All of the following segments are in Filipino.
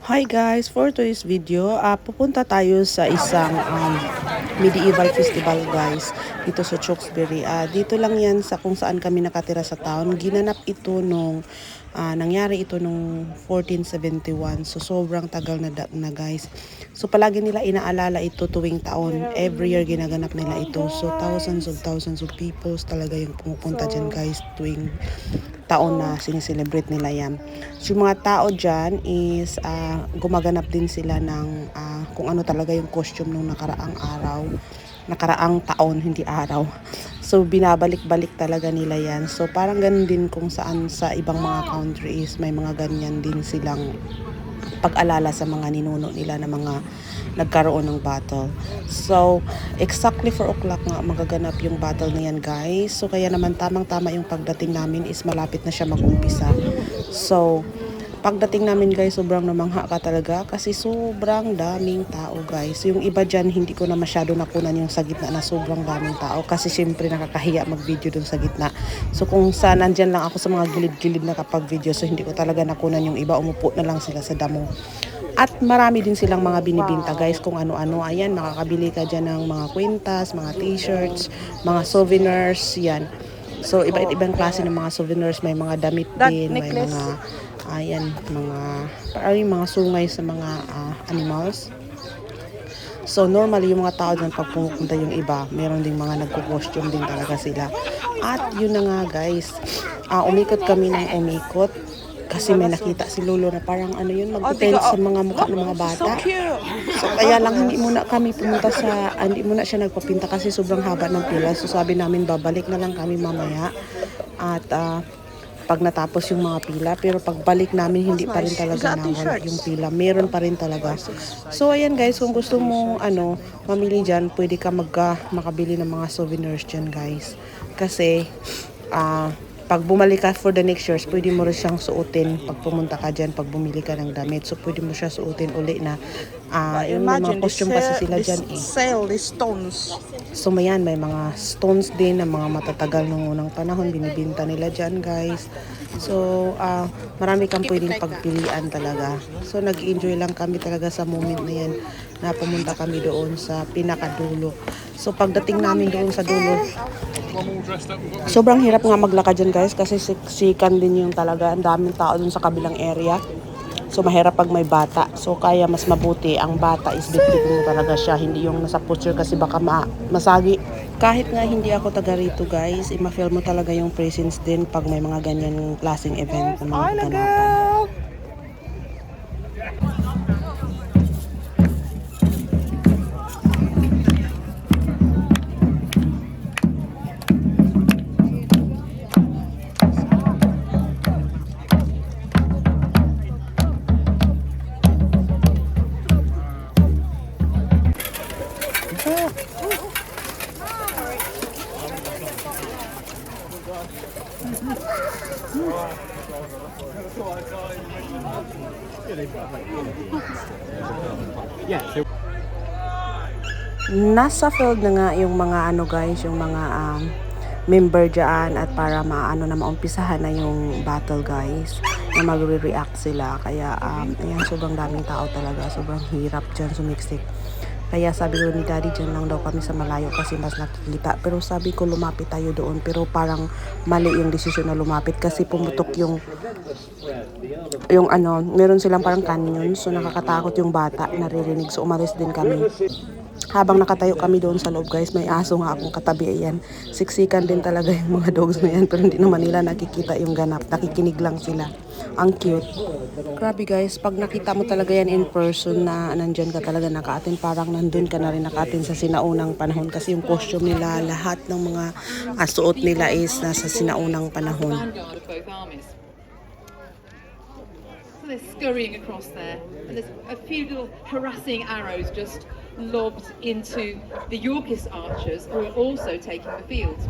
Hi guys, for today's video, pupunta tayo sa isang medieval festival guys dito sa Chokesbury. Dito lang yan sa kung saan kami nakatira sa town. Ginanap ito nung nangyari ito nung 1471. So sobrang tagal na guys. So palagi nila inaalala ito tuwing taon. Every year ginaganap nila ito. So thousands of people talaga yung pumupunta dyan guys tuwing taon na sineselebrate nila yan. So yung mga tao dyan is gumaganap din sila ng kung ano talaga yung costume nung nakaraang araw, nakaraang taon, hindi araw. So binabalik-balik talaga nila yan. So parang ganun din kung saan sa ibang mga countries may mga ganyan din silang pag-alala sa mga ninuno nila na mga nagkaroon ng battle. So, exactly 4 o'clock nga magaganap yung battle na yan guys. So, kaya naman tamang-tama yung pagdating namin is malapit na siya mag-umpisa. So, pagdating namin guys, sobrang namangha ka talaga kasi sobrang daming tao guys. Yung iba dyan, hindi ko na masyado nakunan yung sa gitna na sobrang daming tao kasi syempre nakakahiya mag-video dun sa gitna. So kung saan nandyan lang ako sa mga gilid-gilid na kapag video, so hindi ko talaga nakunan yung iba, umupo na lang sila sa damo. At marami din silang mga binibinta guys kung ano-ano. Ayan, makakabili ka dyan ng mga kwintas, mga t-shirts, mga souvenirs, yan. So iba-ibang klase ng mga souvenirs, may mga damit din, may mga ayan, mga sungay sa mga animals. So normally yung mga tao dyan pag pumupunta yung iba, meron ding mga nagko-costume din talaga sila. At yun na nga guys, umikot kami ng umikot kasi may nakita si Lolo na parang ano yun, mag-depend sa mga mukha ng mga bata. So kaya lang hindi muna kami pumunta sa, hindi muna siya nagpapinta kasi sobrang haba ng pila. So sabi namin babalik na lang kami mamaya at pag natapos yung mga pila, pero pagbalik namin hindi pa rin talaga nawala yung pila, meron pa rin talaga. So ayan guys, kung gusto mo mamili dyan, pwede ka makabili ng mga souvenirs dyan guys, kasi pag bumalik ka for the next years, pwede mo rin siyang suotin pag pumunta ka dyan, pag bumili ka ng damit. So, pwede mo siya suotin uli na yung mga costume kasi sila dyan eh. Sell the stones. So, may mga stones din na mga matatagal nung unang panahon. Binibinta nila dyan, guys. So, marami kang pwedeng pagpilian talaga. So, nag-enjoy lang kami talaga sa moment na yan na pumunta kami doon sa pinakadulo. So, pagdating namin doon sa dulo, sobrang hirap nga maglakad dyan guys kasi siksikan din yung talaga. Ang daming tao dun sa kabilang area. So mahirap pag may bata. So kaya mas mabuti ang bata is bitbitin mo talaga siya. Hindi yung nasa posture kasi baka masagi. Kahit nga hindi ako taga rito guys, ma-feel mo talaga yung presence din pag may mga ganyan klaseng event na mga ganapan. Nasa field na nga yung mga guys, yung mga member dyan at para na maumpisahan na yung battle guys, na magre-react sila. Kaya ayan, sobrang daming tao talaga, sobrang hirap dyan sumiksik. Kaya sabi ko ni Daddy, dyan lang daw kami sa malayo kasi mas nakikita. Pero sabi ko lumapit tayo doon, pero parang mali yung desisyon na lumapit kasi pumutok yung meron silang parang canyon, so nakakatakot yung bata, naririnig. So umalis din kami. Habang nakatayo kami doon sa loob guys, may aso nga akong katabi. Ayan, siksikan din talaga yung mga dogs na yan, pero hindi naman nila nakikita yung ganap, nakikinig lang sila. Ang cute. Grabe guys, pag nakita mo talaga yan in person na nandyan ka talaga naka-attend, parang nandun ka na rin naka-attend sa sinaunang panahon kasi yung costume nila, lahat ng mga suot nila is nasa sinaunang panahon. They're scurrying across there, and there's a few little harassing arrows just lobbed into the Yorkist archers who are also taking the field.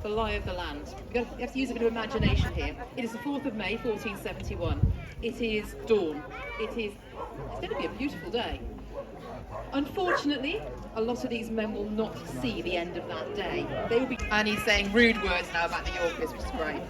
The lie of the land. You have to use a bit of imagination here. It is the 4th of May 1471. It is dawn. It's going to be a beautiful day. Unfortunately, a lot of these men will not see the end of that day. They will be, and he's saying rude words now about the Yorkists, which is great.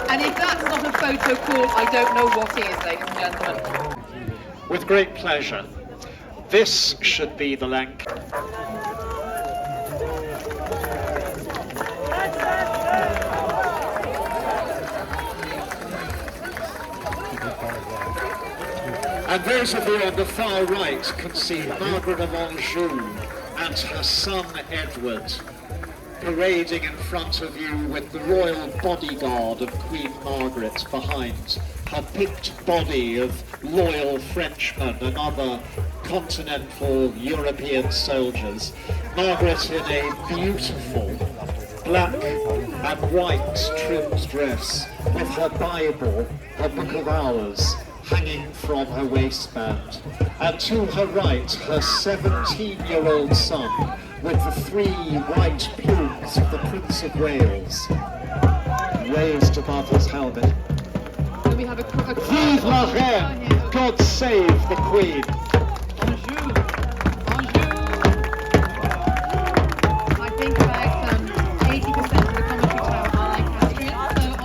And And if that's not a photo call, I don't know what is, ladies and gentlemen. With great pleasure. This should be the Lancaster. And those of you on the far right can see Margaret of Anjou and her son Edward parading in front of you with the royal bodyguard of Queen Margaret behind, her picked body of loyal Frenchmen and other continental European soldiers. Margaret in a beautiful black and white trimmed dress with her Bible, her Book of Hours, hanging from her waistband. And to her right, her 17-year-old son with the 3 white plumes of the Prince of Wales raised above his helmet. So we have a Vive la Reine! God save the Queen! Bonjour. Bonjour. I think about 80% of the commentary tower are Lancastrian, so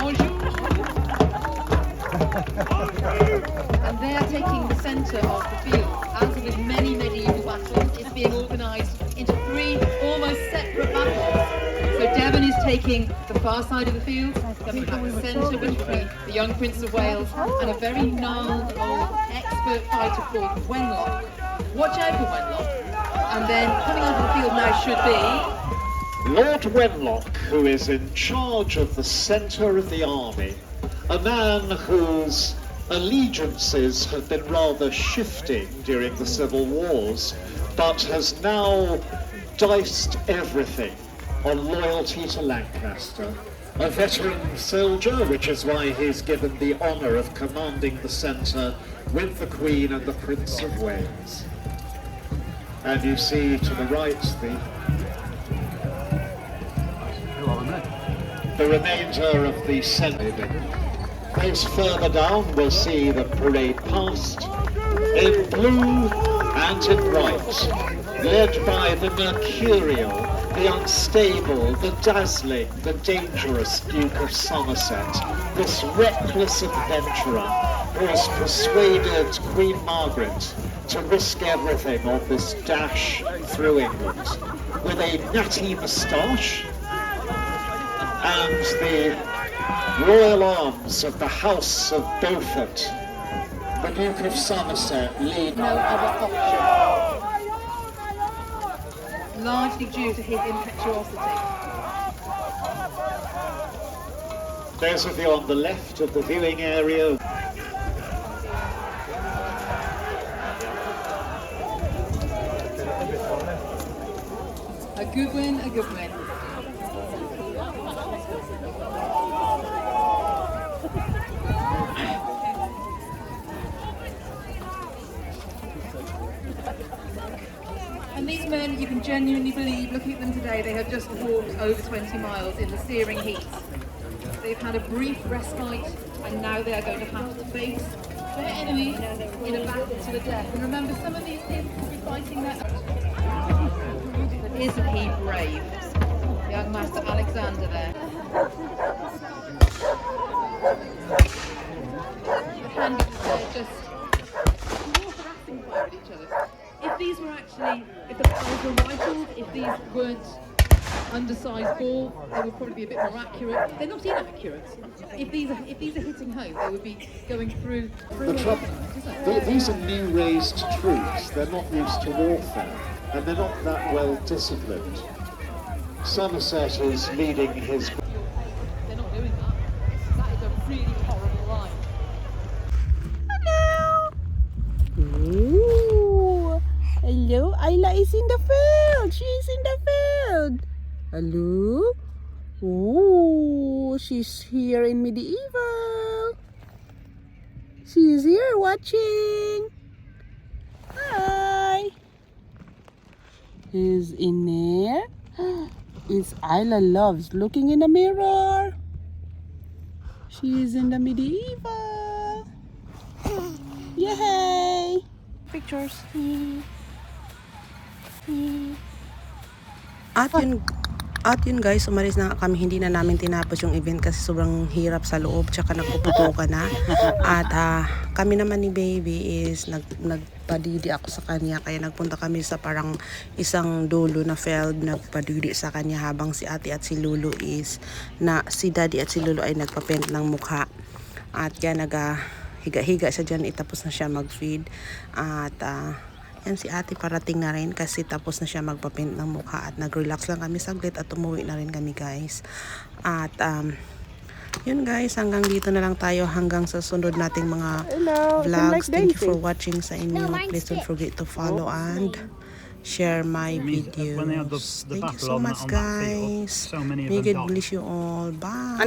and they are taking the centre of the field. As with many medieval battles, it's being organised into 3 almost separate battles. So Devon is taking the far side of the field, then we have the centre, which will be the young Prince of Wales, and a very gnarled old expert fighter called Wenlock. Watch out for Wenlock. And then coming onto the field now should be Lord Wenlock, who is in charge of the centre of the army, a man whose allegiances have been rather shifting during the civil wars, but has now diced everything on loyalty to Lancaster. A veteran soldier, which is why he's given the honour of commanding the centre with the Queen and the Prince of Wales. And you see to the right the remainder of the centre. Those further down will see the parade past in blue and in white, led by the mercurial, the unstable, the dazzling, the dangerous Duke of Somerset, this reckless adventurer who has persuaded Queen Margaret to risk everything on this dash through England, with a natty moustache and the royal arms of the House of Beaufort. The Duke of Somerset lead no other option, largely due to his impetuosity. Those of you on the left of the viewing area. A good win, a good win. And these men, you can genuinely believe, looking at them today, they have just walked over 20 miles in the searing heat. They've had a brief respite, and now they are going to have to face their enemy in a battle to the death. And remember, some of these kids will be fighting their own. But isn't he brave? Young Master Alexander there. The handlers there just more harassing fire at each other. If these were actually, if the balls were rifled, if these weren't undersized ball, they would probably be a bit more accurate. They're not inaccurate. If these are hitting home, they would be going through. The trouble, these are new raised troops. They're not used to warfare, and they're not that well disciplined. Somerset is leading his. They're not doing that. That is a really horrible line. Ooh. Hello, Isla is in the field. She's in the field. Hello. Ooh, she's here in medieval. She's here watching. Hi. Is in there? Is Isla loves looking in the mirror. She's in the medieval. Yay! Pictures. At yun, At yun guys, umalis na kami, hindi na namin tinapos yung event kasi sobrang hirap sa loob, tsaka nagpuputukan na. At kami naman ni baby is nagpadidi ako sa kanya, kaya nagpunta kami sa parang isang dulo na field, nagpadidi sa kanya habang si ate at si Lulu is, si daddy at si Lulu ay nagpapaint ng mukha. At kaya higa-higa siya dyan, itapos na siya mag-feed. At yan si ate parating na rin kasi tapos na siya magpapaint ng mukha at nag-relax lang kami saglit at umuwi na rin kami guys. At yun guys, hanggang dito na lang tayo hanggang sa sunod nating mga vlogs. Thank you for watching sa inyo. Please don't forget to follow and share my videos. Thank you so much guys. May God bless you all. Bye.